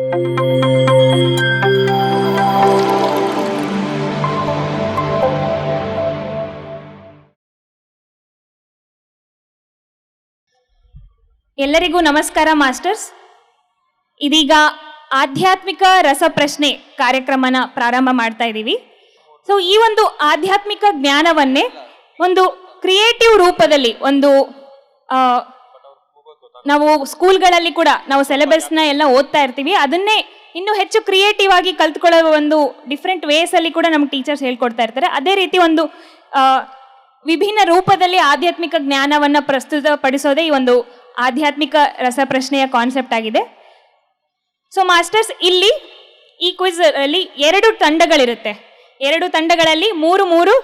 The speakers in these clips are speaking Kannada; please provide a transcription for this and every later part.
ಎಲ್ಲರಿಗೂ ನಮಸ್ಕಾರ ಮಾಸ್ಟರ್ಸ್. ಇದೀಗ ಆಧ್ಯಾತ್ಮಿಕ ರಸಪ್ರಶ್ನೆ ಕಾರ್ಯಕ್ರಮನ ಪ್ರಾರಂಭ ಮಾಡ್ತಾ ಇದ್ದೀವಿ. ಸೊ ಈ ಒಂದು ಆಧ್ಯಾತ್ಮಿಕ ಜ್ಞಾನವನ್ನೇ ಒಂದು ಕ್ರಿಯೇಟಿವ್ ರೂಪದಲ್ಲಿ ನಾವು ಸ್ಕೂಲ್ಗಳಲ್ಲಿ ಕೂಡ ನಾವು ಸಿಲೆಬಸ್ನ ಎಲ್ಲ ಓದ್ತಾ ಇರ್ತೀವಿ. ಅದನ್ನೇ ಇನ್ನೂ ಹೆಚ್ಚು ಕ್ರಿಯೇಟಿವ್ ಆಗಿ ಕಲ್ತ್ಕೊಳ್ಳೋ ಒಂದು ಡಿಫ್ರೆಂಟ್ ವೇಸ್ ಅಲ್ಲಿ ಕೂಡ ನಮ್ಮ ಟೀಚರ್ಸ್ ಹೇಳ್ಕೊಡ್ತಾ ಇರ್ತಾರೆ. ಅದೇ ರೀತಿ ಒಂದು ವಿಭಿನ್ನ ರೂಪದಲ್ಲಿ ಆಧ್ಯಾತ್ಮಿಕ ಜ್ಞಾನವನ್ನ ಪ್ರಸ್ತುತಪಡಿಸೋದೇ ಈ ಒಂದು ಆಧ್ಯಾತ್ಮಿಕ ರಸಪ್ರಶ್ನೆಯ ಕಾನ್ಸೆಪ್ಟ್ ಆಗಿದೆ. ಸೊ ಮಾಸ್ಟರ್ಸ್, ಇಲ್ಲಿ ಈ ಕ್ವಿಜ್ ಅಲ್ಲಿ 2 ತಂಡಗಳಿರುತ್ತೆ. 2 ತಂಡಗಳಲ್ಲಿ 3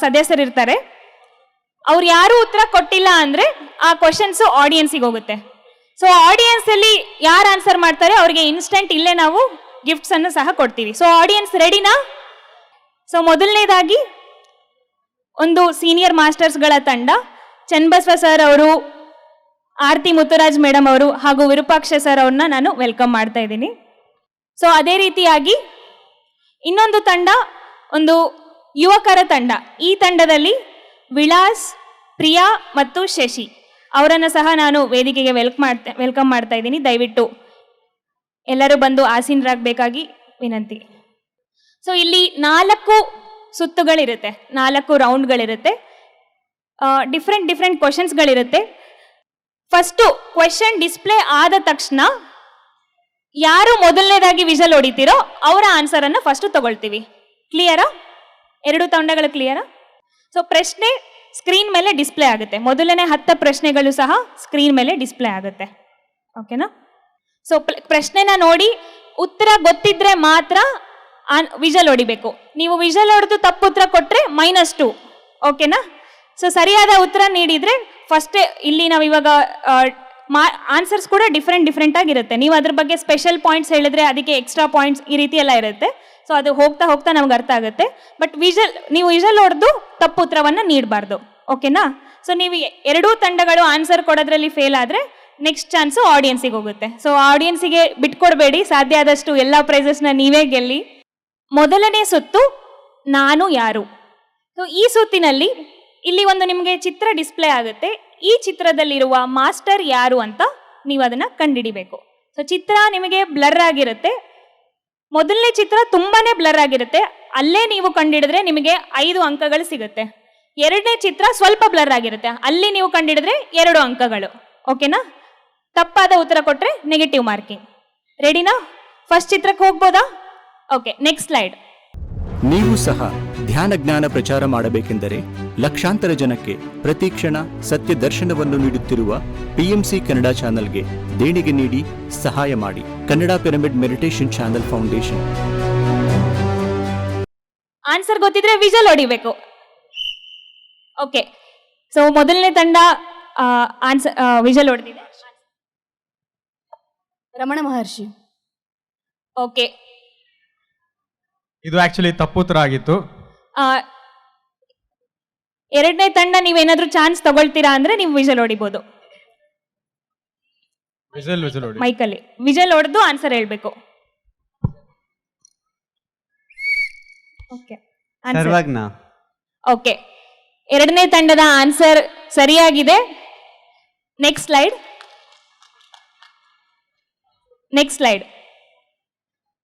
ಸದಸ್ಯರಿರ್ತಾರೆ. ಅವ್ರು ಯಾರು ಉತ್ತರ ಕೊಟ್ಟಿಲ್ಲ ಅಂದ್ರೆ ಆ ಕ್ವಶನ್ಸ್ ಆಡಿಯನ್ಸಿಗೆ ಹೋಗುತ್ತೆ. ಸೊ ಆಡಿಯನ್ಸ್ ಅಲ್ಲಿ ಯಾರು ಆನ್ಸರ್ ಮಾಡ್ತಾರೆ ಅವ್ರಿಗೆ ಇನ್ಸ್ಟೆಂಟ್ ಇಲ್ಲೇ ನಾವು ಗಿಫ್ಟ್ಸ್ ಅನ್ನು ಸಹ ಕೊಡ್ತೀವಿ. ಸೊ ಆಡಿಯನ್ಸ್ ರೆಡಿನಾ? ಸೊ ಮೊದಲನೇದಾಗಿ ಒಂದು ಸೀನಿಯರ್ ಮಾಸ್ಟರ್ಸ್ಗಳ ತಂಡ, ಚನ್ನಬಸವ ಸರ್ ಅವರು, ಆರತಿ ಮುತ್ತುರಾಜ್ ಮೇಡಮ್ ಅವರು ಹಾಗೂ ವಿರೂಪಾಕ್ಷ ಸರ್ ಅವ್ರನ್ನ ನಾನು ವೆಲ್ಕಮ್ ಮಾಡ್ತಾ ಇದ್ದೀನಿ. ಸೊ ಅದೇ ರೀತಿಯಾಗಿ ಇನ್ನೊಂದು ತಂಡ ಒಂದು ಯುವಕರ ತಂಡ. ಈ ತಂಡದಲ್ಲಿ ವಿಳಾಸ್, ಪ್ರಿಯಾ ಮತ್ತು ಶಶಿ ಅವರನ್ನು ಸಹ ನಾನು ವೇದಿಕೆಗೆ ವೆಲ್ಕಮ್ ಮಾಡ್ತಾ ಇದ್ದೀನಿ. ದಯವಿಟ್ಟು ಎಲ್ಲರೂ ಬಂದು ಆಸೀನರಾಗಬೇಕಾಗಿ ವಿನಂತಿ. ಸೊ ಇಲ್ಲಿ 4 ಸುತ್ತುಗಳಿರುತ್ತೆ, 4 ರೌಂಡ್ಗಳಿರುತ್ತೆ. ಡಿಫ್ರೆಂಟ್ ಕ್ವಶನ್ಸ್ಗಳಿರುತ್ತೆ. ಫಸ್ಟು ಕ್ವೆಶನ್ ಡಿಸ್ಪ್ಲೇ ಆದ ತಕ್ಷಣ ಯಾರು ಮೊದಲನೇದಾಗಿ ವಿಷಲ್ ಹೊಡಿತೀರೋ ಅವರ ಆನ್ಸರ್ ಅನ್ನು ಫಸ್ಟ್ ತಗೊಳ್ತೀವಿ. ಕ್ಲಿಯರಾ? 2 ತಂಡಗಳು ಕ್ಲಿಯರಾ? ಸೊ ಪ್ರಶ್ನೆ ಸ್ಕ್ರೀನ್ ಮೇಲೆ ಡಿಸ್ಪ್ಲೇ ಆಗುತ್ತೆ. ಮೊದಲನೇ 10 ಪ್ರಶ್ನೆಗಳು ಸಹ ಸ್ಕ್ರೀನ್ ಮೇಲೆ ಡಿಸ್ಪ್ಲೇ ಆಗುತ್ತೆ. ಓಕೆನಾ? ಸೊ ಪ್ರಶ್ನೆನ ನೋಡಿ ಉತ್ತರ ಗೊತ್ತಿದ್ರೆ ಮಾತ್ರ ವಿಷಲ್ ಹೊಡಿಬೇಕು. ನೀವು ವಿಷಲ್ ಹೊಡೆದು ತಪ್ಪು ಉತ್ತರ ಕೊಟ್ರೆ -2. ಓಕೆನಾ? ಸೊ ಸರಿಯಾದ ಉತ್ತರ ನೀಡಿದ್ರೆ ಫಸ್ಟೇ ಇಲ್ಲಿ ನಾವು ಇವಾಗ ಆನ್ಸರ್ಸ್ ಕೂಡ ಡಿಫ್ರೆಂಟ್ ಆಗಿರುತ್ತೆ. ನೀವು ಅದ್ರ ಬಗ್ಗೆ ಸ್ಪೆಷಲ್ ಪಾಯಿಂಟ್ಸ್ ಹೇಳಿದ್ರೆ ಅದಕ್ಕೆ ಎಕ್ಸ್ಟ್ರಾ ಪಾಯಿಂಟ್ಸ್ ಈ ರೀತಿ ಎಲ್ಲ ಇರುತ್ತೆ. ಸೊ ಅದು ಹೋಗ್ತಾ ನಮ್ಗೆ ಅರ್ಥ ಆಗುತ್ತೆ. ಬಟ್ ನೀವು ವಿಷಲ್ ಹೊಡೆದು ತಪ್ಪು ಉತ್ತರವನ್ನು ನೀಡಬಾರ್ದು. ಓಕೆನಾ? ಸೊ ನೀವು 2 ತಂಡಗಳು ಆನ್ಸರ್ ಕೊಡೋದ್ರಲ್ಲಿ ಫೇಲ್ ಆದರೆ ನೆಕ್ಸ್ಟ್ ಚಾನ್ಸು ಆಡಿಯನ್ಸಿಗೆ ಹೋಗುತ್ತೆ. ಸೊ ಆಡಿಯನ್ಸಿಗೆ ಬಿಟ್ಕೊಡ್ಬೇಡಿ, ಸಾಧ್ಯ ಆದಷ್ಟು ಎಲ್ಲ ಪ್ರೈಸಸ್ನ ನೀವೇ ಗೆಲ್ಲಿ. ಮೊದಲನೇ ಸುತ್ತು ನಾನು ಯಾರು. ಸೊ ಈ ಸುತ್ತಿನಲ್ಲಿ ಇಲ್ಲಿ ಒಂದು ನಿಮಗೆ ಚಿತ್ರ ಡಿಸ್ಪ್ಲೇ ಆಗುತ್ತೆ. ಈ ಚಿತ್ರದಲ್ಲಿರುವ ಮಾಸ್ಟರ್ ಯಾರು ಅಂತ ನೀವು ಅದನ್ನ ಕಂಡುಹಿಡಿಬೇಕು. ಸೊ ಚಿತ್ರ ನಿಮಗೆ ಬ್ಲರ್ ಆಗಿರುತ್ತೆ. ಮೊದಲನೇ ಚಿತ್ರ ತುಂಬಾನೇ ಬ್ಲರ್ ಆಗಿರುತ್ತೆ. ಅಲ್ಲೇ ನೀವು ಕಂಡುಹಿಡಿದ್ರೆ ನಿಮಗೆ 5 ಅಂಕಗಳು ಸಿಗುತ್ತೆ. 2ನೇ ಚಿತ್ರ ಸ್ವಲ್ಪ ಬ್ಲರ್ ಆಗಿರುತ್ತೆ. ಅಲ್ಲಿ ನೀವು ಕಂಡುಹಿಡಿದ್ರೆ 2 ಅಂಕಗಳು. ಓಕೆನಾ? ತಪ್ಪಾದ ಉತ್ತರ ಕೊಟ್ರೆ ನೆಗೆಟಿವ್ ಮಾರ್ಕಿಂಗ್. ರೆಡಿನಾ? ಫಸ್ಟ್ ಚಿತ್ರಕ್ಕೆ ಹೋಗ್ಬೋದಾ? Okay, next slide. ನೀವು ಸಹ ಧ್ಯಾನ ಜ್ಞಾನ ಪ್ರಚಾರ ಮಾಡಬೇಕೆಂದರೆ ಲಕ್ಷಾಂತರ ಜನಕ್ಕೆ ಪ್ರತಿ ಕ್ಷಣ ಸತ್ಯ ದರ್ಶನವನ್ನು ನೀಡುತ್ತಿರುವ PMC ಕನ್ನಡ ಚಾನೆಲ್ಗೆ ದೇಣಿಗೆ ನೀಡಿ ಸಹಾಯ ಮಾಡಿ. Kannada pyramid meditation channel foundation. Answer ಗೊತ್ತಿದ್ರೆ ವಿಷಲ್ ಹೊಡಿಬೇಕು. ಓಕೆ, ಸೊ ಮೊದಲನೇ ತಂಡ ಆನ್ಸರ್ ವಿಷಲ್ ಹೊಡೆದಿದೆ. ರಮಣ ಮಹರ್ಷಿ. ಓಕೆ, ಇದು ಆಕ್ಚುಲಿ ತಪ್ಪುತ್ತರ ಆಗಿತ್ತು. 2ನೇ ತಂಡ ನೀವೇನಾದ್ರೂ ಚಾನ್ಸ್ ತಗೊಳ್ತೀರಾ ಅಂದ್ರೆ ನೀವು ವಿಷಲ್ ಹೊಡಿಬಹುದು. ಮೈಕಲ್ಲಿ ವಿಷಲ್ ಹೊಡೆದು ಆನ್ಸರ್ ಹೇಳ್ಬೇಕು. ಓಕೆ, 2ನೇ ತಂಡದ ಆನ್ಸರ್ ಸರಿಯಾಗಿದೆ. Next slide.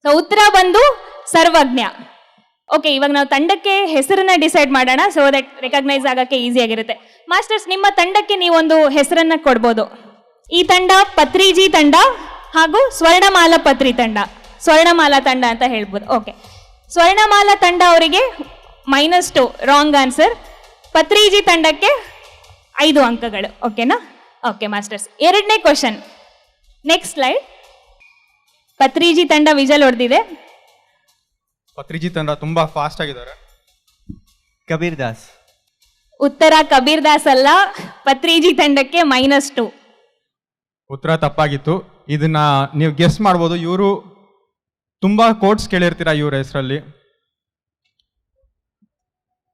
ಸೊ ಉತ್ತರ ಬಂದು ಸರ್ವಜ್ಞ. ಓಕೆ, ಇವಾಗ ನಾವು ತಂಡಕ್ಕೆ ಹೆಸರನ್ನ ಡಿಸೈಡ್ ಮಾಡೋಣ. ಸೊ ದಟ್ ರೆಕಗ್ನೈಸ್ ಆಗಕ್ಕೆ ಈಸಿ ಆಗಿರುತ್ತೆ. ಮಾಸ್ಟರ್ಸ್, ನಿಮ್ಮ ತಂಡಕ್ಕೆ ನೀವೊಂದು ಹೆಸರನ್ನ ಕೊಡ್ಬೋದು. ಈ ತಂಡ ಪತ್ರಿಜಿ ತಂಡ ಹಾಗೂ ಸ್ವರ್ಣಮಾಲಾ ಪತ್ರಿ ತಂಡ, ಸ್ವರ್ಣಮಾಲಾ ತಂಡ ಅಂತ ಹೇಳ್ಬೋದು. ಓಕೆ, ಸ್ವರ್ಣಮಾಲಾ ತಂಡ ಅವರಿಗೆ -2 ರಾಂಗ್ ಆನ್ಸರ್. ಪತ್ರಿಜಿ ತಂಡಕ್ಕೆ 5 ಅಂಕಗಳು. ಓಕೆನಾ? ಓಕೆ ಮಾಸ್ಟರ್ಸ್, 2ನೇ ಕ್ವಶನ್. Next slide. ಪತ್ರಿಜಿ ತಂಡ ವಿಷಲ್ ಹೊಡೆದಿದೆ. ಪತ್ರಿಜಿ ತಂಡ ತುಂಬಾ ಫಾಸ್ಟ್ ಆಗಿದ್ದಾರೆ. ಕಬೀರ್ ದಾಸ್. ಉತ್ತರ ಕಬೀರ್ ದಾಸ್ ಅಲ್ಲ, ಪತ್ರಿಜಿ ತಂಡಕ್ಕೆ -2. ಉತ್ತರ ತಪ್ಪಾಗಿತ್ತು. ಇದನ್ನ ನೀವು ಗೆಸ್ ಮಾಡ್ಬೋದು. ಇವರು ತುಂಬಾ ಕೋಟ್ಸ್ ಕೇಳಿರ್ತೀರಾ ಇವ್ರ ಹೆಸರಲ್ಲಿ.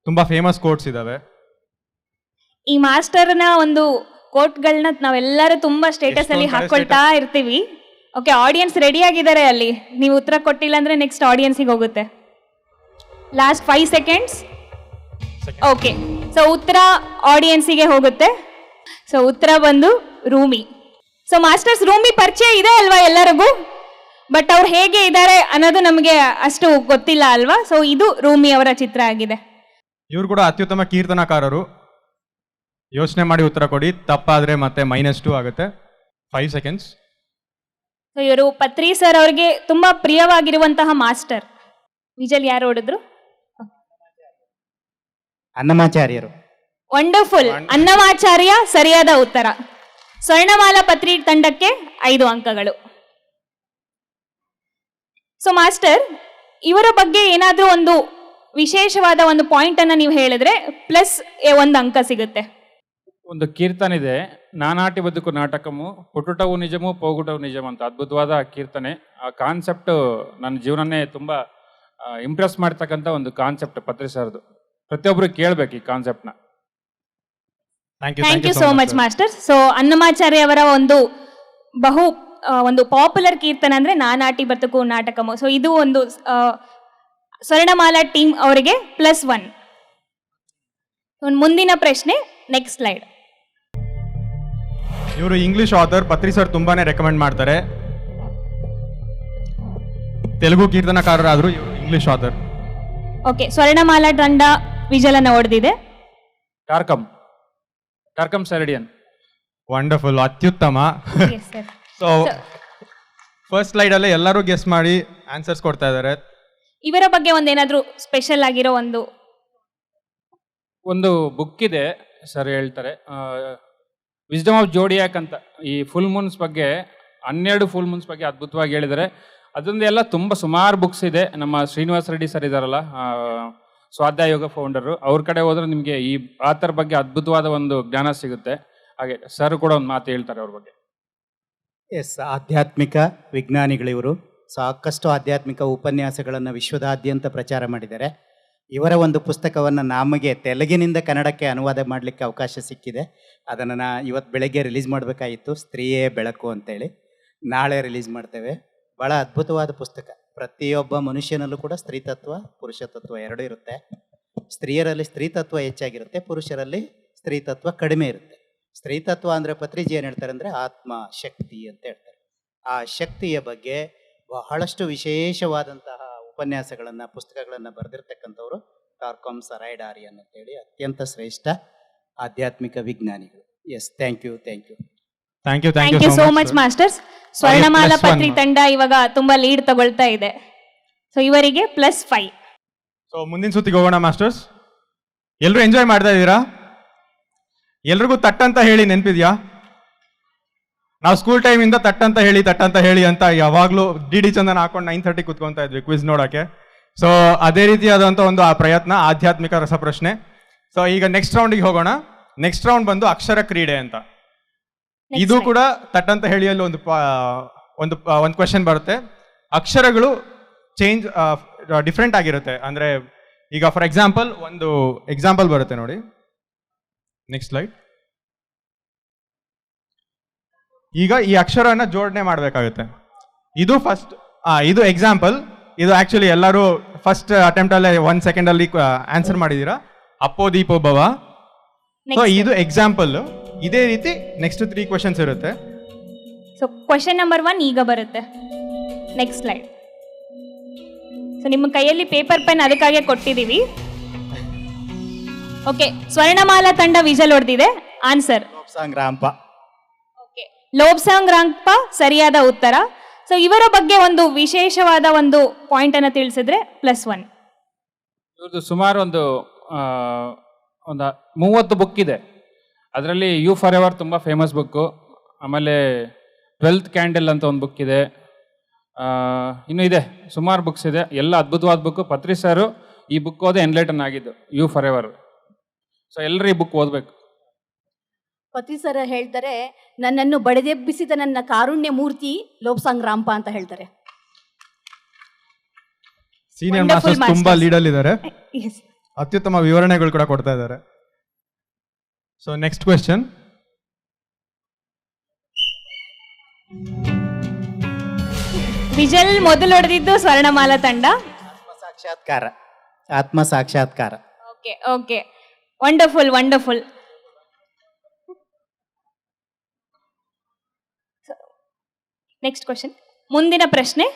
ತುಂಬಾ ಫೇಮಸ್ ಕೋಟ್ಸ್ ಇದಾವೆ. ಈ ಮಾಸ್ಟರ್ನ ಒಂದು ಕೋಟ್ಗಳನ್ನ ನಾವೆಲ್ಲರೂ ತುಂಬಾ ಸ್ಟೇಟಸ್ ಅಲ್ಲಿ ಹಾಕೊಳ್ತಾ ಇರ್ತೀವಿ. ಓಕೆ, ಆಡಿಯನ್ಸ್ ರೆಡಿ ಆಗಿದ್ದಾರೆ ಅಲ್ಲಿ. ನೀವು ಉತ್ತರ ಕೊಟ್ಟಿಲ್ಲ ಅಂದ್ರೆ ನೆಕ್ಸ್ಟ್ ಆಡಿಯನ್ಸಿಗೆ ಹೋಗುತ್ತೆ. Last 5 seconds. ಓಕೆ, ಸೊ ಉತ್ತರ ಆಡಿಯನ್ಸಿಗೆ ಹೋಗುತ್ತೆ. ಸೊ ಉತ್ತರ ಬಂದು ರೂಮಿ. ಸೊ ಮಾಸ್ಟರ್ಸ್, ರೂಮಿ ಪರಿಚಯ ಇದೆ ಅಲ್ವಾ ಎಲ್ಲರಿಗೂ? ಬಟ್ ಅವ್ರು ಹೇಗೆ ಇದ್ದಾರೆ ಅನ್ನೋದು ನಮಗೆ ಅಷ್ಟು ಗೊತ್ತಿಲ್ಲ ಅಲ್ವಾ? ಸೊ ಇದು ರೂಮಿ ಅವರ ಚಿತ್ರ ಆಗಿದೆ. ಇವ್ರು ಕೂಡ ಅತ್ಯುತ್ತಮ ಕೀರ್ತನಕಾರರು. ಯೋಚನೆ ಮಾಡಿ ಉತ್ತರ ಕೊಡಿ, ತಪ್ಪಾದ್ರೆ ಮತ್ತೆ -2 ಆಗುತ್ತೆ. 5 ಸೆಕೆಂಡ್ಸ್. ಸೊ ಇವರು ಪತ್ರಿ ಸರ್ ಅವ್ರಿಗೆ ತುಂಬಾ ಪ್ರಿಯವಾಗಿರುವಂತಹ ಮಾಸ್ಟರ್. ವಿಜಲ್ ಯಾರು ಹೊಡೆದ್ರು? ಅನ್ನಮಾಚಾರ್ಯರು. ವಂಡರ್ಫುಲ್, ಅನ್ನಮಾಚಾರ್ಯ ಸರಿಯಾದ ಉತ್ತರ. ಸ್ವರ್ಣಮಾಲಾ ಪತ್ರಿ ತಂಡಕ್ಕೆ 5 ಅಂಕಗಳು. ಸೊ ಮಾಸ್ಟರ್, ಇವರ ಬಗ್ಗೆ ಏನಾದ್ರೂ ಒಂದು ವಿಶೇಷವಾದ ಒಂದು ಪಾಯಿಂಟ್ ಅನ್ನ ನೀವು ಹೇಳಿದ್ರೆ +1 ಅಂಕ ಸಿಗುತ್ತೆ. ಒಂದು ಕೀರ್ತನೆ ಇದೆ, ನಾನಾಟಿ ಬದುಕು ನಾಟಕము ಪುಟುಟವು ನಿಜಮು ಪೋಗುಟವು ನಿಜಮ್ ಅಂತ. ಅದ್ಭುತವಾದ ಕೀರ್ತನೆ. ಆ ಕಾನ್ಸೆಪ್ಟ್ ನನ್ನ ಜೀವನನೇ ತುಂಬ ಇಂಪ್ರೆಸ್ ಮಾಡ್ತಕ್ಕಂಥ ಒಂದು ಕಾನ್ಸೆಪ್ಟ್ ಪತ್ರಿ ಸರ್ದು. ಪ್ರತಿಯೊಬ್ಬರು ಕೇಳಬೇಕು ಈ ಕಾನ್ಸೆಪ್ಟ್ನ. Thank you so much master. So Annamacharya ಅವರ ಒಂದು ಪಾಪ್ಯುಲರ್ ಕೀರ್ತನೆ ಅಂದ್ರೆ ನಾನಾಟಿ ಬದುಕು ನಾಟಕము. ಸೊ ಇದು ಒಂದು ಸ್ವರ್ಣಮಾಲಾ ಟೀಮ್ ಅವರಿಗೆ +1. ಮುಂದಿನ ಪ್ರಶ್ನೆ, ನೆಕ್ಸ್ಟ್ ಸ್ಲೈಡ್. ಇವರು ಇಂಗ್ಲಿಷ್ ಆಥರ್. ಪತ್ರಿ ಸರ್ ತುಂಬಾನೇ ರೆಕಮೆಂಡ್ ಮಾಡ್ತಾರೆ. ತೆಲುಗು ಕೀರ್ತನಕಾರರಾದ್ರು ಇವರು ಇಂಗ್ಲಿಷ್ ಆಥರ್. ಓಕೆ, ಸ್ವರ್ಣಮಾಲಾ ತಂಡ ವಿಜಲನ ಹೊಡೆದಿದೆ. ಟಾರ್ಕಮ್ ಸೆರೆಡಿಯನ್. ವಂಡರ್ಫುಲ್, ಅತ್ಯುತ್ತಮ. Yes, sir. So first slide ಅಲ್ಲೇ ಎಲ್ಲರೂ ಗೆಸ್ ಮಾಡಿ ಆನ್ಸರ್ಸ್ ಕೊಡ್ತಾ ಇದ್ದಾರೆ. ಇವರ ಬಗ್ಗೆ ಒಂದೇನಾದ್ರೂ ಸ್ಪೆಷಲ್ ಆಗಿರೋ ಒಂದು ಬುಕ್ ಇದೆ ಸರ್, ಹೇಳ್ತಾರೆ ವಿಸ್ಡಮ್ ಆಫ್ ಜೋಡಿಯಾಕ್ ಅಂತ. ಈ ಫುಲ್ ಮೂನ್ಸ್ ಬಗ್ಗೆ 12 ಫುಲ್ ಮೂನ್ಸ್ ಬಗ್ಗೆ ಅದ್ಭುತವಾಗಿ ಹೇಳಿದ್ದಾರೆ. ಅದೊಂದು ಎಲ್ಲ ತುಂಬ ಸುಮಾರು ಬುಕ್ಸ್ ಇದೆ. ನಮ್ಮ ಶ್ರೀನಿವಾಸ ರೆಡ್ಡಿ ಸರ್ ಇದ್ದಾರಲ್ಲ, ಸ್ವಾಧ್ಯಾಯ ಯೋಗ ಫೌಂಡರು, ಅವ್ರ ಕಡೆ ಹೋದ್ರೆ ನಿಮಗೆ ಈ ಆಥರ್ ಬಗ್ಗೆ ಅದ್ಭುತವಾದ ಒಂದು ಜ್ಞಾನ ಸಿಗುತ್ತೆ. ಹಾಗೆ ಸರ್ ಕೂಡ ಒಂದು ಮಾತು ಹೇಳ್ತಾರೆ ಅವ್ರ ಬಗ್ಗೆ. ಎಸ್, ಆಧ್ಯಾತ್ಮಿಕ ವಿಜ್ಞಾನಿಗಳಿವರು. ಸಾಕಷ್ಟು ಆಧ್ಯಾತ್ಮಿಕ ಉಪನ್ಯಾಸಗಳನ್ನು ವಿಶ್ವದಾದ್ಯಂತ ಪ್ರಚಾರ ಮಾಡಿದ್ದಾರೆ. ಇವರ ಒಂದು ಪುಸ್ತಕವನ್ನು ನಮಗೆ ತೆಲುಗಿನಿಂದ ಕನ್ನಡಕ್ಕೆ ಅನುವಾದ ಮಾಡಲಿಕ್ಕೆ ಅವಕಾಶ ಸಿಕ್ಕಿದೆ. ಅದನ್ನು ಇವತ್ತು ಬೆಳಗ್ಗೆ ರಿಲೀಸ್ ಮಾಡಬೇಕಾಗಿತ್ತು, ಸ್ತ್ರೀಯೇ ಬೆಳಕು ಅಂತೇಳಿ. ನಾಳೆ ರಿಲೀಸ್ ಮಾಡ್ತೇವೆ. ಭಾಳ ಅದ್ಭುತವಾದ ಪುಸ್ತಕ. ಪ್ರತಿಯೊಬ್ಬ ಮನುಷ್ಯನಲ್ಲೂ ಕೂಡ ಸ್ತ್ರೀತತ್ವ ಪುರುಷತತ್ವ ಎರಡೂ ಇರುತ್ತೆ. ಸ್ತ್ರೀಯರಲ್ಲಿ ಸ್ತ್ರೀತತ್ವ ಹೆಚ್ಚಾಗಿರುತ್ತೆ, ಪುರುಷರಲ್ಲಿ ಸ್ತ್ರೀತತ್ವ ಕಡಿಮೆ ಇರುತ್ತೆ. ಸ್ತ್ರೀತತ್ವ ಅಂದರೆ ಪತ್ರಿಜಿ ಏನು ಹೇಳ್ತಾರೆ ಅಂದರೆ ಆತ್ಮ ಶಕ್ತಿ ಅಂತ ಹೇಳ್ತಾರೆ. ಆ ಶಕ್ತಿಯ ಬಗ್ಗೆ ಬಹಳಷ್ಟು ವಿಶೇಷವಾದಂತಹ ಉಪನ್ಯಾಸಗಳನ್ನು ಪುಸ್ತಕಗಳನ್ನು ಬರೆದಿರ್ತಕ್ಕಂಥವ್ರು ಟಾರ್ಕಮ್ ಸರೈಡಾರಿಯನ್ ಅಂತೇಳಿ ಅತ್ಯಂತ ಶ್ರೇಷ್ಠ ಆಧ್ಯಾತ್ಮಿಕ ವಿಜ್ಞಾನಿಗಳು. Yes, thank you. Thank you so much masters. Swarnamala Patri ತಂಡ ಇವಾಗ ತುಂಬಾ ಲೀಡ್ ತಗೊಳ್ತಾ ಇದೆ. ಸೊ ಇವರಿಗೆ +5. ಸೊ ಮುಂದಿನ ಸುತ್ತಿಗೆ ಹೋಗೋಣ ಮಾಸ್ಟರ್ಸ್. ಎಲ್ಲರೂ ಎಂಜಾಯ್ ಮಾಡ್ತಾ ಇದ್ದೀರಾ? ಎಲ್ರಿಗೂ ತಟ್ಟಂತ ಹೇಳಿ ನೆನಪಿದ್ಯಾ? ನಾವು ಸ್ಕೂಲ್ ಟೈಮಿಂದ ತಟ್ಟಂತ ಹೇಳಿ ಅಂತ ಯಾವಾಗಲೂ ಡಿ ಚಂದನ ಹಾಕೊಂಡು 9:30 ಕುತ್ಕೊಂತ ಇದ್ವಿ ಕ್ವಿಜ್ ನೋಡೋಕ್ಕೆ. ಸೊ ಅದೇ ರೀತಿಯಾದಂಥ ಒಂದು ಆ ಪ್ರಯತ್ನ, ಆಧ್ಯಾತ್ಮಿಕ ರಸಪ್ರಶ್ನೆ. ಸೊ ಈಗ ನೆಕ್ಸ್ಟ್ ರೌಂಡಿಗೆ ಹೋಗೋಣ. ನೆಕ್ಸ್ಟ್ ರೌಂಡ್ ಬಂದು ಅಕ್ಷರ ಕ್ರೀಡೆ ಅಂತ. ಇದು ಕೂಡ ತಟ್ಟಂತ ಹೇಳಿಯಲ್ಲಿ ಒಂದು ಕ್ವೆಶನ್ ಬರುತ್ತೆ. ಅಕ್ಷರಗಳು ಡಿಫ್ರೆಂಟ್ ಆಗಿರುತ್ತೆ. ಅಂದರೆ ಈಗ ಫಾರ್ ಎಕ್ಸಾಂಪಲ್ ಒಂದು ಎಕ್ಸಾಂಪಲ್ ಬರುತ್ತೆ ನೋಡಿ. Next slide. ಈಗ ಈ ಅಕ್ಷರನ ಜೋಡಣೆ ಮಾಡಬೇಕಾಗುತ್ತೆ. ಇದು ಫಸ್ಟ್, ಇದು ಎಕ್ಸಾಂಪಲ್. ಇದು ಆಕ್ಚುಲಿ ಎಲ್ಲರೂ ಫಸ್ಟ್ ಅಟೆಂಪ್ಟ್ ಅಲ್ಲೇ 1 ಸೆಕೆಂಡ್ ಅಲ್ಲಿ ಆನ್ಸರ್ ಮಾಡಿದೀರಾ. ಅಪ್ಪೋ ದೀಪೋ ಭವ. ಸೊ ಇದು ಎಕ್ಸಾಂಪಲ್. ಇದೇ ರೀತಿ ನೆಕ್ಸ್ಟ್ 3 ಕ್ವೆಶನ್ಸ್ ಇರುತ್ತೆ. ಸೊ ಕ್ವೆಶನ್ ನಂಬರ್ 1 ಈಗ ಬರುತ್ತೆ. Next slide. ಸೊ ನಿಮ್ಮ ಕೈಯಲ್ಲಿ ಪೇಪರ್ ಪೆನ್ ಅದಕ್ಕಾಗೆ ಕೊಟ್ಟಿದ್ದೀವಿ. ಓಕೆ, ಸ್ವರ್ಣಮಾಲಾ ತಂಡ ವಿಜಲ್ ಹೊಡೆದಿದೆ. ಆನ್ಸರ್ ಲೋಬ್ಸಾಂಗ್ ರಾಂಗ್ಪ ಸರಿಯಾದ ಉತ್ತರ. ಸೊ ಇವರ ಬಗ್ಗೆ ಒಂದು ವಿಶೇಷವಾದ ಒಂದು ಪಾಯಿಂಟ್ ಅನ್ನು ತಿಳಿಸಿದ್ರೆ +1. ಇವ್ರದ್ದು ಸುಮಾರು ಒಂದು 30 ಬುಕ್ ಇದೆ. ಅದರಲ್ಲಿ ಯು ಫಾರ್ ಎವರ್ ತುಂಬ ಫೇಮಸ್ ಬುಕ್ಕು. ಆಮೇಲೆ 12th ಕ್ಯಾಂಡಲ್ ಅಂತ ಒಂದು ಬುಕ್ ಇದೆ. ಇನ್ನೂ ಇದೆ, ಸುಮಾರು ಬುಕ್ಸ್ ಇದೆ. ಎಲ್ಲ ಅದ್ಭುತವಾದ ಬುಕ್ಕು. ಪತ್ರಿ ಸರು ಈ ಬುಕ್ ಓದಿ ಎನ್ಲೈಟನ್ ಆಗಿದ್ದು, ಯು ಫಾರ್ ಎವರ್. ಸೊ ಎಲ್ಲರೂ ಈ ಬುಕ್ ಓದಬೇಕು. ಪತಿ ಸರ್ ಹೇಳ್ತಾರೆ, ನನ್ನನ್ನು ಬಡಿದೆಬ್ಬಿಸಿದ ನನ್ನ ಕಾರುಣ್ಯ ಮೂರ್ತಿ ಲೋಬ್ಸಾಂಗ್ ರಾಂಪ ಅಂತ ಹೇಳ್ತಾರೆ. ಸೀನಿಯರ್ ಮಾಸ್ಟರ್ಸ್ ತುಂಬಾ ಲೀಡಲ್ ಇದ್ದಾರೆ. ಅತ್ಯುತ್ತಮ ವಿವರಣೆಗಳು ಕೂಡ ಕೊಡ್ತಾ ಇದ್ದಾರೆ. So next question. ವಿಜಲ್ ಮೊದಲು ಹೊಡೆದಿದ್ದು ಸ್ವರ್ಣಮಾಲಾ ತಂಡ. ಆತ್ಮ ಸಾಕ್ಷಾತ್ಕಾರ. Okay okay, wonderful wonderful. Next question, ಮುಂದಿನ ಪ್ರಶ್ನೆ.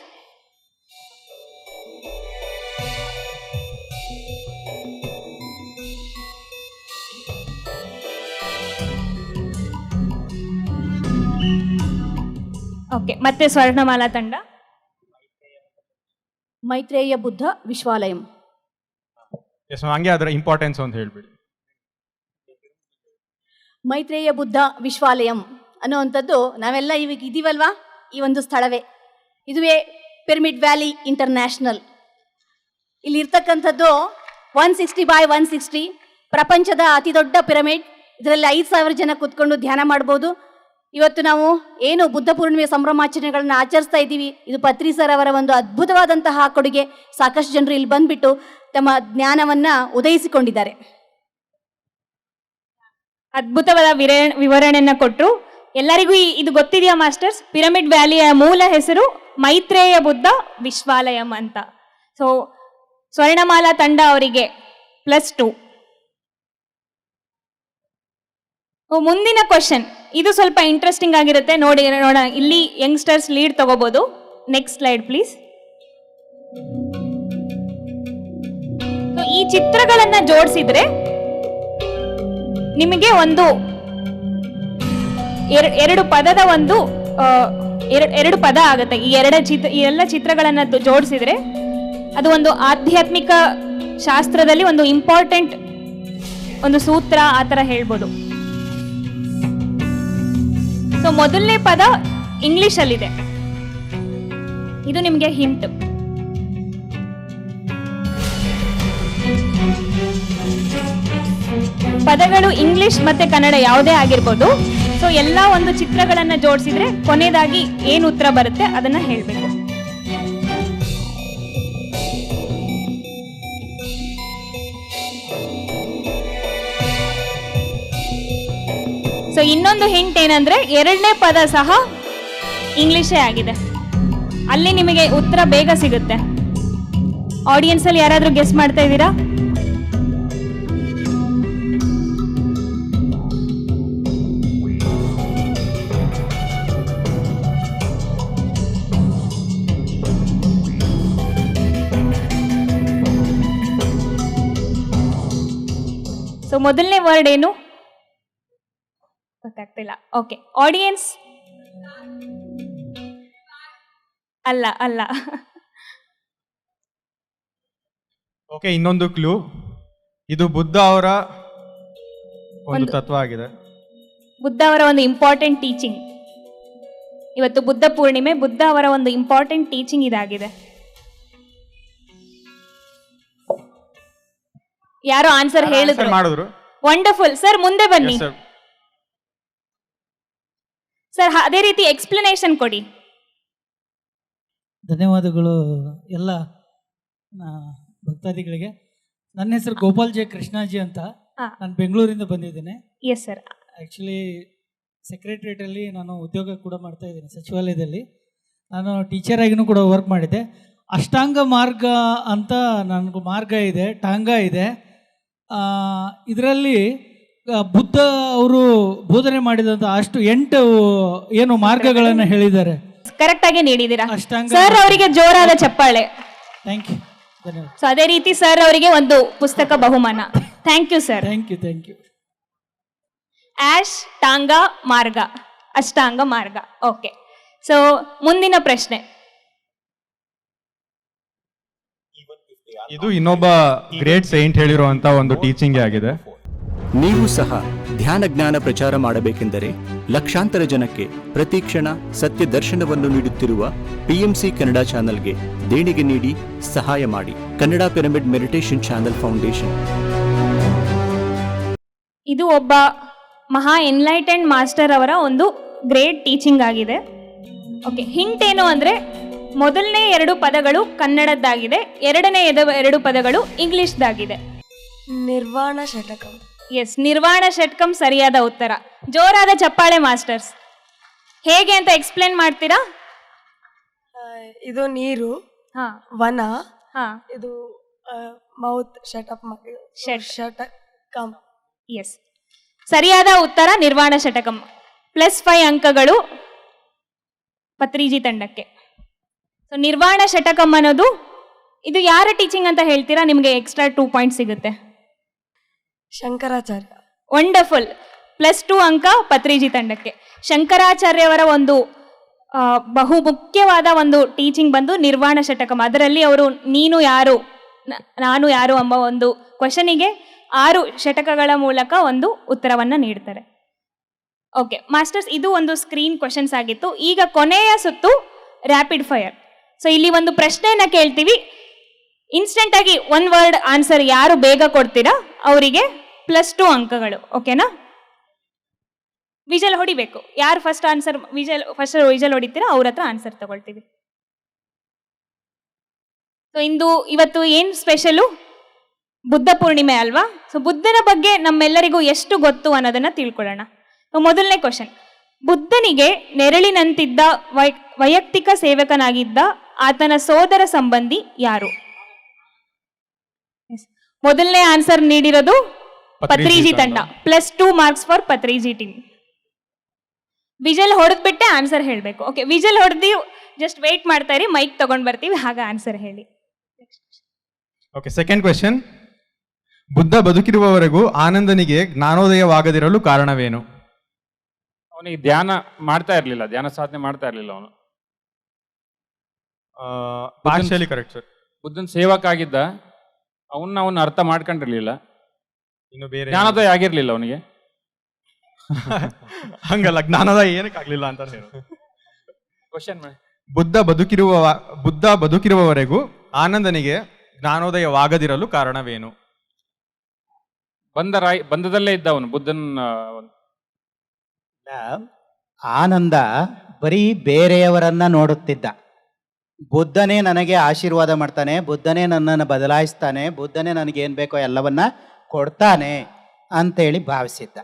ಓಕೆ, ಮತ್ತೆ ಸ್ವರ್ಣಮಾಲಾ ತಂಡ. ಮೈತ್ರೇಯ ಬುದ್ಧ ವಿಶ್ವಾಲಯಂ. ಎಸ್, ಹಂಗೆ ಅದರ ಇಂಪಾರ್ಟೆನ್ಸ್ ಅಂತ ಹೇಳ್ಬಿಡಿ. ಮೈತ್ರೇಯ ಬುದ್ಧ ವಿಶ್ವಾಲಯಂ ಅನ್ನುವಂಥದ್ದು ನಾವೆಲ್ಲ ಇವಾಗ ಇದೀವಲ್ವಾ, ಈ ಒಂದು ಸ್ಥಳವೇ. ಇದುವೇ ಪಿರಮಿಡ್ ವ್ಯಾಲಿ ಇಂಟರ್ನ್ಯಾಷನಲ್. ಇಲ್ಲಿರ್ತಕ್ಕಂಥದ್ದು 160 by 160 ಪ್ರಪಂಚದ ಅತಿ ದೊಡ್ಡ ಪಿರಮಿಡ್. ಇದರಲ್ಲಿ 5,000 ಜನ ಕೂತ್ಕೊಂಡು ಧ್ಯಾನ ಮಾಡ್ಬೋದು. ಇವತ್ತು ನಾವು ಏನು ಬುದ್ಧ ಪೂರ್ಣಿಮೆ ಸಂಭ್ರಮಾಚರಣೆಗಳನ್ನ ಆಚರಿಸ್ತಾ ಇದ್ದೀವಿ, ಇದು ಪತ್ರಿ ಸರ್ ಅವರ ಒಂದು ಅದ್ಭುತವಾದಂತಹ ಕೊಡುಗೆ. ಸಾಕಷ್ಟು ಜನರು ಇಲ್ಲಿ ಬಂದ್ಬಿಟ್ಟು ತಮ್ಮ ಜ್ಞಾನವನ್ನ ಉದಯಿಸಿಕೊಂಡಿದ್ದಾರೆ. ಅದ್ಭುತವಾದ ವಿವರಣೆಯನ್ನ ಕೊಟ್ಟರು. ಎಲ್ಲರಿಗೂ ಇದು ಗೊತ್ತಿದೆಯಾ ಮಾಸ್ಟರ್ಸ್? ಪಿರಮಿಡ್ ವ್ಯಾಲಿಯ ಮೂಲ ಹೆಸರು ಮೈತ್ರೇಯ ಬುದ್ಧ ವಿಶ್ವಾಲಯಂ ಅಂತ. ಸೊ ಸ್ವರ್ಣಮಾಲಾ ತಂಡ ಅವರಿಗೆ +2. ಮುಂದಿನ ಕ್ವಶನ್, ಇದು ಸ್ವಲ್ಪ ಇಂಟ್ರೆಸ್ಟಿಂಗ್ ಆಗಿರುತ್ತೆ, ನೋಡೋಣ. ಇಲ್ಲಿ ಯಂಗ್ಸ್ಟರ್ಸ್ ಲೀಡ್ ತಗೋಬಹುದು. Next slide please. ಈ ಚಿತ್ರಗಳನ್ನ ಜೋಡಿಸಿದ್ರೆ ನಿಮಗೆ ಒಂದು ಎರಡು ಪದದ ಒಂದು ಎರಡು ಪದ ಆಗುತ್ತೆ. ಈ ಎಲ್ಲ ಚಿತ್ರಗಳನ್ನ ಜೋಡಿಸಿದ್ರೆ ಅದು ಒಂದು ಆಧ್ಯಾತ್ಮಿಕ ಶಾಸ್ತ್ರದಲ್ಲಿ ಒಂದು ಇಂಪಾರ್ಟೆಂಟ್ ಒಂದು ಸೂತ್ರ ಆ ಥರ ಹೇಳ್ಬೋದು. ಸೊ ಮೊದಲನೇ ಪದ ಇಂಗ್ಲಿಷ್ ಅಲ್ಲಿದೆ. ಇದು ನಿಮಗೆ ಹಿಂಟ್. ಪದಗಳು ಇಂಗ್ಲಿಷ್ ಮತ್ತೆ ಕನ್ನಡ ಯಾವುದೇ ಆಗಿರ್ಬೋದು. ಸೊ ಎಲ್ಲ ಒಂದು ಚಿತ್ರಗಳನ್ನ ಜೋಡಿಸಿದ್ರೆ ಕೊನೆಯದಾಗಿ ಏನು ಉತ್ತರ ಬರುತ್ತೆ ಅದನ್ನ ಹೇಳ್ಬೇಕು. ಸೊ ಇನ್ನೊಂದು ಹಿಂಟ್ ಏನಂದ್ರೆ ಎರಡನೇ ಪದ ಸಹ ಇಂಗ್ಲಿಷೇ ಆಗಿದೆ. ಅಲ್ಲಿ ನಿಮಗೆ ಉತ್ತರ ಬೇಗ ಸಿಗುತ್ತೆ. ಆಡಿಯನ್ಸ್ ಅಲ್ಲಿ ಯಾರಾದ್ರೂ ಗೆಸ್ ಮಾಡ್ತಾ ಇದ್ದೀರಾ? ಸೊ ಮೊದಲನೇ ವರ್ಡ್ ಏನು ಗೊತ್ತಾಗ್ತಿಲ್ಲ. Okay, audience? ಅಲ್ಲ ಅಲ್ಲ. ಓಕೆ, ಇನ್ನೊಂದು ಕ್ಲೂ. ಇದು ಬುದ್ಧ ಅವರ ಒಂದು ತತ್ವ ಆಗಿದೆ. ಬುದ್ಧ ಅವರ ಒಂದು ಇಂಪಾರ್ಟೆಂಟ್ ಟೀಚಿಂಗ್. ಇವತ್ತು ಬುದ್ಧ ಪೂರ್ಣಿಮೆ. ಬುದ್ಧ ಅವರ ಒಂದು ಇಂಪಾರ್ಟೆಂಟ್ ಟೀಚಿಂಗ್ ಇದಾಗಿದೆ. ಯಾರೋ ಆನ್ಸರ್ ಹೇಳಿದ್ರು. ವಂಡರ್ಫುಲ್ ಸರ್, ಮುಂದೆ ಬನ್ನಿ ಸರ್. ಅದೇ ರೀತಿ ಎಕ್ಸ್ಪ್ಲನೇಷನ್ ಕೊಡಿ. ಧನ್ಯವಾದಗಳು ಎಲ್ಲ ಭಕ್ತಾದಿಗಳಿಗೆ. ನನ್ನ ಹೆಸರು ಗೋಪಾಲ್ ಜೆ ಕೃಷ್ಣಾಜಿ ಅಂತ. ನಾನು ಬೆಂಗಳೂರಿಂದ ಬಂದಿದ್ದೇನೆ. Yes sir. ಆ್ಯಕ್ಚುಲಿ ಸೆಕ್ರೆಟ್ರಿಯೇಟಲ್ಲಿ ನಾನು ಉದ್ಯೋಗ ಕೂಡ ಮಾಡ್ತಾ ಇದ್ದೀನಿ, ಸಚಿವಾಲಯದಲ್ಲಿ. ನಾನು ಟೀಚರ್ ಆಗಿನೂ ಕೂಡ ವರ್ಕ್ ಮಾಡಿದ್ದೆ. ಅಷ್ಟಾಂಗ ಮಾರ್ಗ ಅಂತ ನನಗೂ ಮಾರ್ಗ ಇದೆ, ಟಾಂಗ ಇದೆ. ಇದರಲ್ಲಿ ಬುದ್ಧ ಅವರು ಬೋಧನೆ ಮಾಡಿದಂಥ 8 ಏನು ಮಾರ್ಗಗಳನ್ನು ಹೇಳಿದ್ದಾರೆ. ಕರೆಕ್ಟ್ ಆಗಿ ನೀಡಿದ್ದೀರಾ ಅಷ್ಟಾಂಗ. ಸರ್ ಅವರಿಗೆ ಜೋರಾದ ಚಪ್ಪಾಳೆ. ಥ್ಯಾಂಕ್ ಯು, ಧನ್ಯವಾದ. ಸೊ ಅದೇ ರೀತಿ ಸರ್ ಅವರಿಗೆ ಒಂದು ಪುಸ್ತಕ ಬಹುಮಾನ. Thank you sir. Thank you. ಅಷ್ಟಾಂಗ ಮಾರ್ಗ, ಅಷ್ಟಾಂಗ ಮಾರ್ಗ. ಓಕೆ, ಸೊ ಮುಂದಿನ ಪ್ರಶ್ನೆ. ಇದು ಇನ್ನೊಬ್ಬ ಗ್ರೇಟ್ ಸೈಂಟ್ ಹೇಳಿರುವಂತ ಒಂದು ಟೀಚಿಂಗ್ ಆಗಿದೆ. ನೀವು ಸಹ ಧ್ಯಾನ ಜ್ಞಾನ ಪ್ರಚಾರ ಮಾಡಬೇಕೆಂದರೆ ಲಕ್ಷಾಂತರ ಜನಕ್ಕೆ ಪ್ರತಿ ಕ್ಷಣ ಸತ್ಯ ದರ್ಶನವನ್ನು ನೀಡುತ್ತಿರುವ PMC ಕನ್ನಡ ಚಾನೆಲ್ಗೆ ದೇಣಿಗೆ ನೀಡಿ ಸಹಾಯ ಮಾಡಿ. Kannada pyramid meditation channel foundation. ಇದು ಒಬ್ಬ ಮಹಾ ಎನ್ಲೈಟೆಂಡ್ ಮಾಸ್ಟರ್ ಅವರ ಒಂದು ಗ್ರೇಟ್ ಟೀಚಿಂಗ್ ಆಗಿದೆ. ಓಕೆ, ಹಿಂಟ್ ಏನು ಅಂದ್ರೆ ಮೊದಲನೇ 2 ಪದಗಳು ಕನ್ನಡದ್ದಾಗಿದೆ, ಎರಡನೇ 2 ಪದಗಳು ಇಂಗ್ಲಿಷ್ದಾಗಿದೆ. ನಿರ್ವಾಣ ಷಟಕಂ. ಎಸ್, ನಿರ್ವಾಣ ಷಟ್ಕಂ ಸರಿಯಾದ ಉತ್ತರ. ಜೋರಾದ ಚಪ್ಪಾಳೆ ಮಾಸ್ಟರ್ಸ್. ಹೇಗೆ ಅಂತ ಎಕ್ಸ್ಪ್ಲೇನ್ ಮಾಡ್ತೀರಾ? ಇದು ನೀರು, ಹಾ ವನ, ಹಾ ಇದು ಮೌತ್ ಶಟಪ್ ಮಾಡಿ ಶಟಕಂ. ಎಸ್, ಸರಿಯಾದ ಉತ್ತರ ನಿರ್ವಾಣ ಷಟಕಂ. +5 ಅಂಕಗಳು ಪತ್ರಿಜಿ ತಂಡಕ್ಕೆ. ಸೊ ನಿರ್ವಾಣ ಷಟಕಂ ಅನ್ನೋದು ಇದು ಯಾರ ಟೀಚಿಂಗ್ ಅಂತ ಹೇಳ್ತೀರಾ? ನಿಮಗೆ ಎಕ್ಸ್ಟ್ರಾ 2 ಪಾಯಿಂಟ್ ಸಿಗುತ್ತೆ. ಶಂಕರಾಚಾರ್ಯ. ವಂಡರ್ಫುಲ್. +2 ಅಂಕ ಪತ್ರಿಜಿ ತಂಡಕ್ಕೆ. ಶಂಕರಾಚಾರ್ಯವರ ಒಂದು ಬಹು ಮುಖ್ಯವಾದ ಒಂದು ಟೀಚಿಂಗ್ ಬಂದು ನಿರ್ವಾಣ ಷಟಕಂ. ಅದರಲ್ಲಿ ಅವರು ನೀನು ಯಾರು ನಾನು ಯಾರು ಎಂಬ ಒಂದು ಕ್ವಶನಿಗೆ 6 ಷಟಕಗಳ ಮೂಲಕ ಒಂದು ಉತ್ತರವನ್ನು ನೀಡ್ತಾರೆ. ಓಕೆ ಮಾಸ್ಟರ್ಸ್, ಇದು ಒಂದು ಸ್ಕ್ರೀನ್ ಕ್ವಶನ್ಸ್ ಆಗಿತ್ತು. ಈಗ ಕೊನೆಯ ಸುತ್ತು ರ್ಯಾಪಿಡ್ ಫೈರ್. ಸೊ ಇಲ್ಲಿ ಒಂದು ಪ್ರಶ್ನೆಯನ್ನ ಕೇಳ್ತೀವಿ, ಇನ್ಸ್ಟೆಂಟ್ ಆಗಿ 1 ವರ್ಡ್ ಆನ್ಸರ್ ಯಾರು ಬೇಗ ಕೊಡ್ತೀರಾ ಅವರಿಗೆ +2 ಅಂಕಗಳು. ಓಕೆನಾ? ವಿಜಲ್ ಹೊಡಿಬೇಕು. ಯಾರು ಫಸ್ಟ್ ವಿಜಲ್ ಹೊಡಿತೀರಾ ಅವ್ರ ಹತ್ರ ಆನ್ಸರ್ ತಗೊಳ್ತೀವಿ. ಸೊ ಇವತ್ತು ಏನು ಸ್ಪೆಷಲು? ಬುದ್ಧ ಪೂರ್ಣಿಮೆ ಅಲ್ವಾ? ಸೊ ಬುದ್ಧನ ಬಗ್ಗೆ ನಮ್ಮೆಲ್ಲರಿಗೂ ಎಷ್ಟು ಗೊತ್ತು ಅನ್ನೋದನ್ನ ತಿಳ್ಕೊಳ್ಳೋಣ. ಮೊದಲನೇ ಕ್ವಶನ್, ಬುದ್ಧನಿಗೆ ನೆರಳಿನಂತಿದ್ದ ವೈಯಕ್ತಿಕ ಸೇವಕನಾಗಿದ್ದ ಆತನ ಸೋದರ ಸಂಬಂಧಿ ಯಾರು? ಮೊದಲನೇ ಆನ್ಸರ್ ನೀಡಿರೋದು ಪತ್ರಿಜಿ ತಂಡ. +2 marks for Patriji team. Whistle ಹೊಡೆದ್ಬಿಟ್ಟೆ ಆನ್ಸರ್ ಹೇಳಬೇಕು. ಓಕೆ, ವಿಜಲ್ ಹೊಡೆದು ಜಸ್ಟ್ ವೇಟ್ ಮಾಡ್ತಾ ಇರಿ, ಮೈಕ್ ತಗೊಂಡ್ ಬರ್ತೀವಿ, ಆಗ ಆನ್ಸರ್ ಹೇಳಿ. ಓಕೆ, ಸೆಕೆಂಡ್ ಕ್ವೆಶ್ಚನ್, ಬುದ್ಧ ಬದುಕಿರುವವರೆಗೂ ಆನಂದನಿಗೆ ಜ್ಞಾನೋದಯವಾಗದಿರಲು ಕಾರಣವೇನು? ಅವನಿಗೆ ಧ್ಯಾನ ಮಾಡ್ತಾ ಇರಲಿಲ್ಲ, ಧ್ಯಾನ ಸಾಧನೆ ಮಾಡ್ತಾ ಇರಲಿಲ್ಲ ಅವನು. Partially correct sir. ಬುದ್ಧನ ಸೇವಕ ಆಗಿದ್ದ, ಅವನ್ನ ಅರ್ಥ ಮಾಡ್ಕೊಂಡಿರ್ಲಿಲ್ಲ, ಇನ್ನು ಬೇರೆ ಜ್ಞಾನೋದಯ ಆಗಿರ್ಲಿಲ್ಲ ಅವನಿಗೆ. ಹಂಗಲ್ಲ, ಜ್ಞಾನೋದಯ ಏನಕ್ಕಾಗ್ಲಿಲ್ಲ ಅಂತ ಹೇಳೋದು. ಕ್ವಶನ್ ಬುದ್ಧ ಬದುಕಿರುವವರೆಗೂ ಆನಂದನಿಗೆ ಜ್ಞಾನೋದಯವಾಗದಿರಲು ಕಾರಣವೇನು? ಬಂಧದಲ್ಲೇ ಇದ್ದ ಅವನು ಬುದ್ಧನ. ಆನಂದ ಬರೀ ಬೇರೆಯವರನ್ನ ನೋಡುತ್ತಿದ್ದ. ಬುದ್ಧನೇ ನನಗೆ ಆಶೀರ್ವಾದ ಮಾಡ್ತಾನೆ, ಬುದ್ಧನೇ ನನ್ನನ್ನು ಬದಲಾಯಿಸ್ತಾನೆ, ಬುದ್ಧನೇ ನನಗೇನು ಬೇಕೋ ಎಲ್ಲವನ್ನ ಕೊಡ್ತಾನೆ ಅಂತೇಳಿ ಭಾವಿಸಿದ್ದ.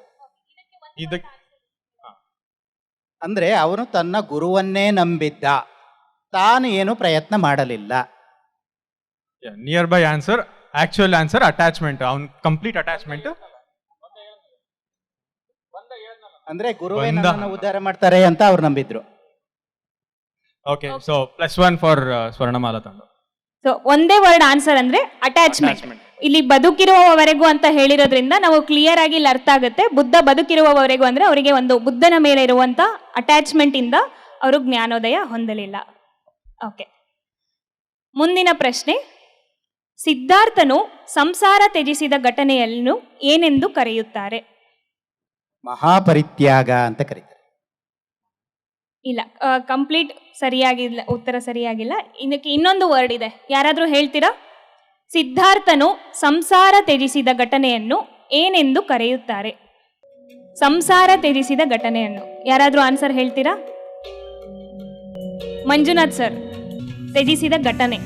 ಅಂದ್ರೆ ಅವನು ತನ್ನ ಗುರುವನ್ನೇ ನಂಬಿದ್ದ, ತಾನು ಏನು ಪ್ರಯತ್ನ ಮಾಡಲಿಲ್ಲ. Near by answer, actual answer attachment. ಅವನ್ ಕಂಪ್ಲೀಟ್ ಅಟ್ಯಾಚ್ಮೆಂಟ್. ಅಂದ್ರೆ ಗುರುವೇ ನನ್ನನ್ನು ಉದ್ಧಾರ ಮಾಡ್ತಾರೆ ಅಂತ ಅವ್ರು ನಂಬಿದ್ರು. ಓಕೆ, ಸೊ +1 ಫಾರ್ ಸ್ವರ್ಣಮಾಲಾ ತಂಡ. ಸೊ ಒಂದೇ ವರ್ಡ್ ಆನ್ಸರ್ ಅಂದ್ರೆ ಅಟ್ಯಾಚ್ಮೆಂಟ್. ಇಲ್ಲಿ ಬದುಕಿರುವವರೆಗೂ ಅಂತ ಹೇಳಿರೋದ್ರಿಂದ ನಾವು ಕ್ಲಿಯರ್ ಆಗಿ ಇಲ್ಲಿ ಅರ್ಥ ಆಗುತ್ತೆ. ಬುದ್ಧ ಬದುಕಿರುವವರೆಗೂ ಅಂದ್ರೆ ಅವರಿಗೆ ಒಂದು ಬುದ್ಧನ ಮೇಲೆ ಇರುವಂತ ಅಟ್ಯಾಚ್ಮೆಂಟ್ ಇಂದ ಅವರು ಜ್ಞಾನೋದಯ ಹೊಂದಲಿಲ್ಲ. ಓಕೆ, ಮುಂದಿನ ಪ್ರಶ್ನೆ, ಸಿದ್ಧಾರ್ಥನು ಸಂಸಾರ ತ್ಯಜಿಸಿದ ಘಟನೆಯನ್ನು ಏನೆಂದು ಕರೆಯುತ್ತಾರೆ? ಮಹಾಪರಿತ್ಯಾಗ ಅಂತ ಕರೀತಾರೆ. ಇಲ್ಲ, ಕಂಪ್ಲೀಟ್ ಸರಿಯಾಗಿಲ್ಲ, ಉತ್ತರ ಸರಿಯಾಗಿಲ್ಲ. ಇದಕ್ಕೆ ಇನ್ನೊಂದು ವರ್ಡ್ ಇದೆ, ಯಾರಾದ್ರೂ ಹೇಳ್ತೀರಾ? ಸಿದ್ಧಾರ್ಥನು ಸಂಸಾರ ತ್ಯಜಿಸಿದ ಘಟನೆಯನ್ನು ಏನೆಂದು ಕರೆಯುತ್ತಾರೆ? ಸಂಸಾರ ತ್ಯಜಿಸಿದ ಘಟನೆಯನ್ನು ಯಾರಾದ್ರೂ ಆನ್ಸರ್ ಹೇಳ್ತೀರಾ? ಮಂಜುನಾಥ್ ಸರ್, ತ್ಯಜಿಸಿದ ಘಟನೆ.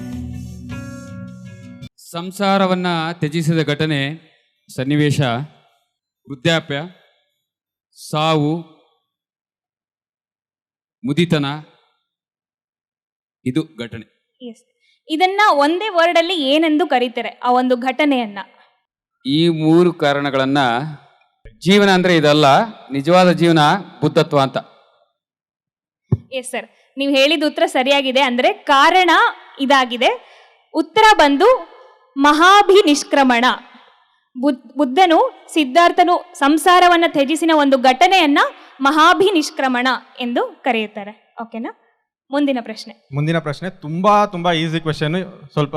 ಸಂಸಾರವನ್ನ ತ್ಯಜಿಸಿದ ಘಟನೆ, ಸನ್ನಿವೇಶ, ವೃದ್ಧಾಪ್ಯ, ಸಾವು, ಮುದಿತನ, ಇದು ಘಟನೆ. ಎಸ್, ಇದನ್ನ ಒಂದೇ ವರ್ಡ್ ಅಲ್ಲಿ ಏನೆಂದು ಕರೀತಾರೆ ಆ ಒಂದು ಘಟನೆಯನ್ನ? ಈ 3 ಕಾರಣಗಳನ್ನ, ಜೀವನ ಅಂದ್ರೆ ಇದಲ್ಲ, ನಿಜವಾದ ಜೀವನ ಬುದ್ಧತ್ವ ಅಂತ. ಎಸ್ ಸರ್, ನೀವು ಹೇಳಿದ ಉತ್ತರ ಸರಿಯಾಗಿದೆ. ಅಂದ್ರೆ ಕಾರಣ ಇದಾಗಿದೆ. ಉತ್ತರ ಬಂದು ಮಹಾಭಿನಿಷ್ಕ್ರಮಣ. ಬುದ್ಧನು ಸಿದ್ಧಾರ್ಥನು ಸಂಸಾರವನ್ನ ತ್ಯಜಿಸಿನ ಒಂದು ಘಟನೆಯನ್ನ ಮಹಾಭಿನಿಷ್ಕ್ರಮಣ ಎಂದು ಕರೆಯುತ್ತಾರೆ. ಓಕೆನಾ? ಮುಂದಿನ ಪ್ರಶ್ನೆ ತುಂಬಾ ಈಸಿ ಕ್ವೆಶನ್. ಸ್ವಲ್ಪ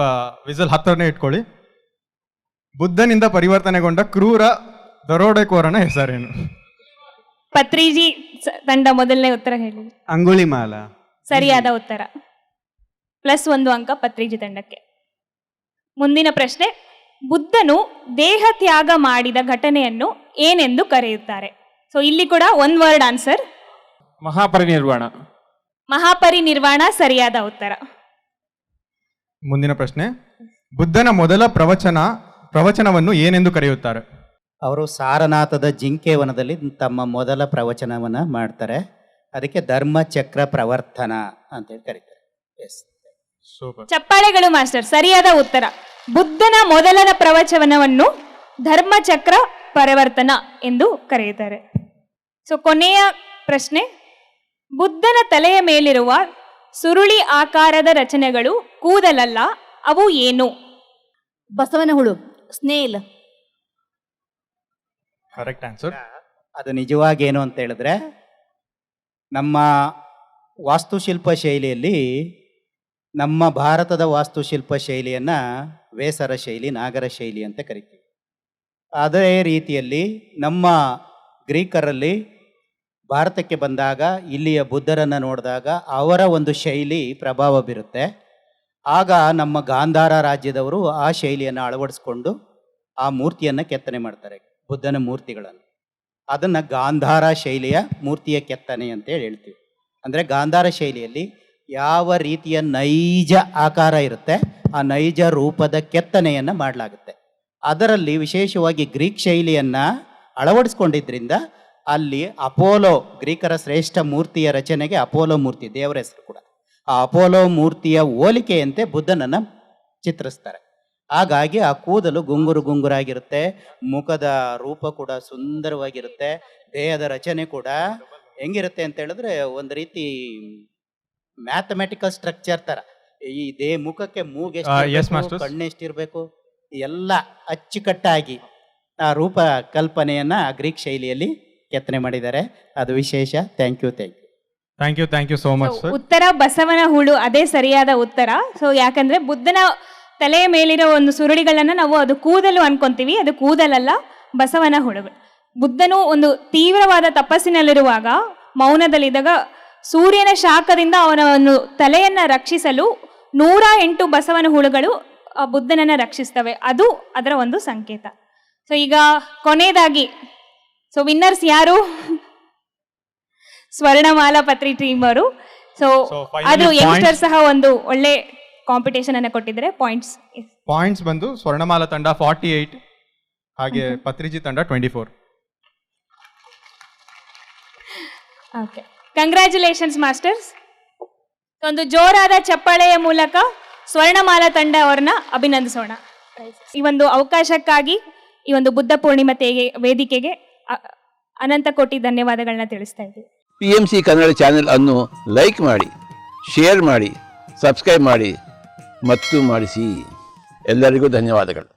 ವಿಸಲ್ ಹತ್ತರನೇ ಇಟ್ಕೊಳ್ಳಿ. ಬುದ್ಧನಿಂದ ಪರಿವರ್ತನೆಗೊಂಡ ಕ್ರೂರ ದರೋಡೆಕೋರನ ಹೆಸರೇನು? ಪತ್ರಿಜಿ ತಂಡ ಮೊದಲನೇ ಉತ್ತರ ಹೇಳಿ. ಅಂಗುಳಿಮಾಲ ಸರಿಯಾದ ಉತ್ತರ. +1 ಅಂಕ ಪತ್ರಿಜಿ ತಂಡಕ್ಕೆ. ಮುಂದಿನ ಪ್ರಶ್ನೆ, ಬುದ್ಧನು ದೇಹ ತ್ಯಾಗ ಮಾಡಿದ ಘಟನೆಯನ್ನು ಏನೆಂದು ಕರೆಯುತ್ತಾರೆ? ಸೊ ಇಲ್ಲಿ ಕೂಡ 1 ವರ್ಡ್ ಆನ್ಸರ್. ಮಹಾಪರಿನಿರ್ವಾಣ. ಮಹಾಪರಿನಿರ್ವಾಣ ಸರಿಯಾದ ಉತ್ತರ. ಮುಂದಿನ ಪ್ರಶ್ನೆ, ಬುದ್ಧನ ಮೊದಲ ಪ್ರವಚನವನ್ನು ಏನೆಂದು ಕರೆಯುತ್ತಾರೆ? ಅವರು ಸಾರನಾಥದ ಜಿಂಕೆವನದಲ್ಲಿ ತಮ್ಮ ಮೊದಲ ಪ್ರವಚನವನ್ನು ಮಾಡ್ತಾರೆ. ಅದಕ್ಕೆ ಧರ್ಮಚಕ್ರ ಪ್ರವರ್ತನ ಅಂತೇಳಿ ಕರೀತಾರೆ. ಎಸ್. ಸೂಪರ್. ಚಪ್ಪಾಳೆಗಳು ಮಾಸ್ಟರ್. ಸರಿಯಾದ ಉತ್ತರ. ಬುದ್ಧನ ಮೊದಲನ ಪ್ರವಚನವನ್ನು ಧರ್ಮಚಕ್ರ ಪರಿವರ್ತನ ಎಂದು ಕರೆಯುತ್ತಾರೆ. ಸೊ ಕೊನೆಯ ಪ್ರಶ್ನೆ, ಬುದ್ಧನ ತಲೆಯ ಮೇಲಿರುವ ಸುರುಳಿ ಆಕಾರದ ರಚನೆಗಳು ಕೂದಲಲ್ಲ, ಅವು ಏನು? ಬಸವನ ಹುಳು, ಸ್ನೇಲ್. Correct answer. ಅದು ನಿಜವಾಗಿ ಏನು ಅಂತ ಹೇಳಿದ್ರೆ, ನಮ್ಮ ವಾಸ್ತುಶಿಲ್ಪ ಶೈಲಿಯಲ್ಲಿ ನಮ್ಮ ಭಾರತದ ವಾಸ್ತುಶಿಲ್ಪ ಶೈಲಿಯನ್ನು ವೇಸರ ಶೈಲಿ, ನಾಗರ ಶೈಲಿ ಅಂತ ಕರಿತೀವಿ. ಅದೇ ರೀತಿಯಲ್ಲಿ ನಮ್ಮ ಗ್ರೀಕರಲ್ಲಿ ಭಾರತಕ್ಕೆ ಬಂದಾಗ ಇಲ್ಲಿಯ ಬುದ್ಧರನ್ನು ನೋಡಿದಾಗ ಅವರ ಒಂದು ಶೈಲಿ ಪ್ರಭಾವ ಬೀರುತ್ತೆ. ಆಗ ನಮ್ಮ ಗಾಂಧಾರ ರಾಜ್ಯದವರು ಆ ಶೈಲಿಯನ್ನು ಅಳವಡಿಸ್ಕೊಂಡು ಆ ಮೂರ್ತಿಯನ್ನು ಕೆತ್ತನೆ ಮಾಡ್ತಾರೆ, ಬುದ್ಧನ ಮೂರ್ತಿಗಳನ್ನು. ಅದನ್ನು ಗಾಂಧಾರ ಶೈಲಿಯ ಮೂರ್ತಿಯ ಕೆತ್ತನೆ ಅಂತೇಳಿ ಹೇಳ್ತೀವಿ. ಅಂದರೆ ಗಾಂಧಾರ ಶೈಲಿಯಲ್ಲಿ ಯಾವ ರೀತಿಯ ನೈಜ ಆಕಾರ ಇರುತ್ತೆ ಆ ನೈಜ ರೂಪದ ಕೆತ್ತನೆಯನ್ನು ಮಾಡಲಾಗುತ್ತೆ. ಅದರಲ್ಲಿ ವಿಶೇಷವಾಗಿ ಗ್ರೀಕ್ ಶೈಲಿಯನ್ನು ಅಳವಡಿಸ್ಕೊಂಡಿದ್ದರಿಂದ ಅಲ್ಲಿ ಅಪೋಲೋ, ಗ್ರೀಕರ ಶ್ರೇಷ್ಠ ಮೂರ್ತಿಯ ರಚನೆಗೆ ಅಪೋಲೋ ಮೂರ್ತಿ ದೇವರ ಹೆಸರು ಕೂಡ. ಆ ಅಪೋಲೋ ಮೂರ್ತಿಯ ಹೋಲಿಕೆಯಂತೆ ಬುದ್ಧನನ್ನು ಚಿತ್ರಿಸ್ತಾರೆ. ಹಾಗಾಗಿ ಆ ಕೂದಲು ಗುಂಗುರು ಗುಂಗುರಾಗಿರುತ್ತೆ, ಮುಖದ ರೂಪ ಕೂಡ ಸುಂದರವಾಗಿರುತ್ತೆ, ದೇಹದ ರಚನೆ ಕೂಡ ಹೆಂಗಿರುತ್ತೆ ಅಂತ ಹೇಳಿದ್ರೆ ಒಂದು ರೀತಿ ಮ್ಯಾಥಮೆಟಿಕಲ್ ಸ್ಟ್ರಕ್ಚರ್ ಥರ. ಈ ಮುಖಕ್ಕೆ Yes, ಮೂಗೆಷ್ಟು, masters. ಕಣ್ಣೆಷ್ಟಿರಬೇಕು, ಎಲ್ಲ ಅಚ್ಚುಕಟ್ಟಾಗಿ ಆ ರೂಪ ಕಲ್ಪನೆಯನ್ನು ಗ್ರೀಕ್ ಶೈಲಿಯಲ್ಲಿ ಕೆತ್ತನೆ ಮಾಡಿದ್ದಾರೆ. ಅದು ವಿಶೇಷ. Thank you. Thank you so much sir. ಉತ್ತರ ಬಸವನ ಹುಳು, ಅದೇ ಸರಿಯಾದ ಉತ್ತರ. ಸೊ ಯಾಕಂದ್ರೆ ಬುದ್ಧನ ತಲೆಯ ಮೇಲಿರೋ ಒಂದು ಸುರುಳಿಗಳನ್ನ ನಾವು ಅದು ಕೂದಲು ಅನ್ಕೊಂತೀವಿ, ಅದು ಕೂದಲಲ್ಲ, ಬಸವನ ಹುಳುಗಳು. ಬುದ್ಧನು ಒಂದು ತೀವ್ರವಾದ ತಪಸ್ಸಿನಲ್ಲಿರುವಾಗ, ಮೌನದಲ್ಲಿದ್ದಾಗ ಸೂರ್ಯನ ಶಾಖದಿಂದ ಅವನ ಒಂದು ತಲೆಯನ್ನ ರಕ್ಷಿಸಲು 108 ಬಸವನ ಹುಳುಗಳು ಆ ಬುದ್ಧನನ್ನ ರಕ್ಷಿಸ್ತವೆ. ಅದು ಅದರ ಒಂದು ಸಂಕೇತ. ಸೊ ಈಗ ಕೊನೆಯದಾಗಿ, ಸೊ ವಿನ್ನರ್ಸ್ ಯಾರು? ಸ್ವರ್ಣಮಾಲಾ ಪತ್ರಿ ಟೀಮ್ ಅವರು. ಸೊ finally ಅದು points. ಯಂಗ್ಸ್ಟರ್ ಸಹ ಒಂದು ಒಳ್ಳೆ ಕಾಂಪಿಟೇಷನ್ ಅನ್ನ ಕೊಟ್ಟಿದ್ದಾರೆ. ಪಾಯಿಂಟ್ಸ್ ಬಂದು ಸ್ವರ್ಣಮಾಲಾ ತಂಡ 48, ಹಾಗೆ ಪತ್ರಿಜಿ ತಂಡ 24. Okay, congratulations masters. ಒಂದು ಜೋರಾದ ಚಪ್ಪಾಳೆಯ ಮೂಲಕ ಸ್ವರ್ಣಮಾಲಾ ತಂಡ ಅವರನ್ನ ಅಭಿನಂದಿಸೋಣ. ಈ ಒಂದು ಅವಕಾಶಕ್ಕಾಗಿ, ಈ ಒಂದು ಬುದ್ಧ ಪೂರ್ಣಿಮಾ ವೇದಿಕೆಗೆ ಅನಂತ ಕೋಟಿ ಧನ್ಯವಾದಗಳನ್ನ ತಿಳಿಸ್ತಾ ಇದ್ದೀವಿ. PMC ಕನ್ನಡ ಚಾನೆಲ್ ಅನ್ನು ಲೈಕ್ ಮಾಡಿ, ಶೇರ್ ಮಾಡಿ, ಸಬ್ಸ್ಕ್ರೈಬ್ ಮಾಡಿ ಮತ್ತು ಮಾಡಿಸಿ. ಎಲ್ಲರಿಗೂ ಧನ್ಯವಾದಗಳು.